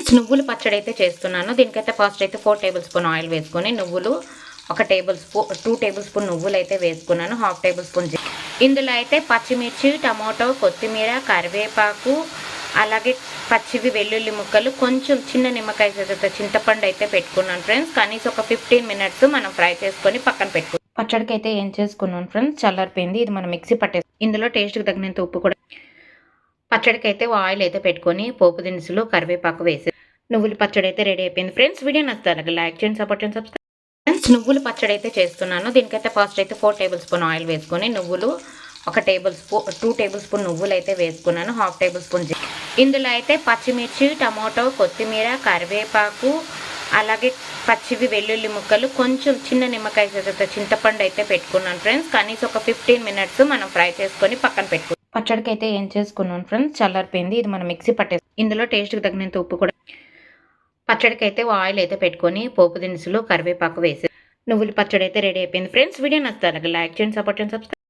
Friends నువ్వుల పచ్చడి అయితే చేస్తున్నాను. దీనికైతే ఫస్ట్ అయితే 4 టేబుల్ స్పూన్ ఆయిల్ వేసుకొని నువ్వులు 2 టేబుల్ స్పూన్ నువ్వులు అయితే వేసుకున్నాను. హాఫ్ టేబుల్ స్పూన్ ఇందులో అయితే పచ్చిమిర్చి, టమాటో, కొత్తిమీర, కరివేపాకు, అలాగే పచ్చివి వెల్లుల్లి ముక్కలు, కొంచెం చిన్న నిమ్మకాయ సైజంత చింతపండు అయితే పెట్టుకున్నాను ఫ్రెండ్స్. కనీసం ఒక 15 మినిట్స్ మనం ఫ్రై చేసుకొని పక్కన పెట్టుకున్నాం. పచ్చడికి అయితే ఏం చేసుకున్నాను ఫ్రెండ్స్, చల్లారిపోయింది. ఇది మనం మిక్సీ పట్టేసి ఇందులో టేస్ట్కి తగినంత ఉప్పు కూడా. పచ్చడికి అయితే ఆయిల్ అయితే పెట్టుకొని పోపు దినుసులు, కరివేపాకు వేసి నువ్వుల పచ్చడి అయితే రెడీ అయిపోయింది ఫ్రెండ్స్. వీడియో నచ్చితే లైక్ చేయండి, సపోర్ట్ చేయండి, సబ్స్క్రైబ్. ఫ్రెండ్స్ నువ్వుల పచ్చడి అయితే చేస్తున్నాను. దీనికైతే ఫస్ట్ అయితే 4 టేబుల్ స్పూన్ ఆయిల్ వేసుకొని నువ్వులు 2 టేబుల్ స్పూన్ నువ్వులు అయితే వేసుకున్నాను. హాఫ్ టేబుల్ స్పూన్ ఇందులో అయితే పచ్చిమిర్చి, టమాటో, కొత్తిమీర, కరివేపాకు, అలాగే పచ్చివి వెల్లుల్లి ముక్కలు, కొంచెం చిన్న నిమ్మకాయ సైజంత చింతపండు అయితే పెట్టుకున్నాను ఫ్రెండ్స్. కనీసం ఒక 15 మినిట్స్ మనం ఫ్రై చేసుకొని పక్కన పెట్టుకున్నాం. పచ్చడికి అయితే ఏం చేసుకున్నాను ఫ్రెండ్స్, చల్లారిపోయింది. ఇది మనం మిక్సీ పట్టేసి ఇందులో టేస్ట్కి తగినంత ఉప్పు కూడా. పచ్చడికి అయితే ఆయిల్ అయితే పెట్టుకొని పోపు దినుసులు, కరివేపాకు వేసి నువ్వుల పచ్చడి అయితే రెడీ అయిపోయింది ఫ్రెండ్స్. వీడియో నచ్చితే లైక్ చేయండి, సపోర్ట్ చేయండి, సబ్స్క్రైబ్.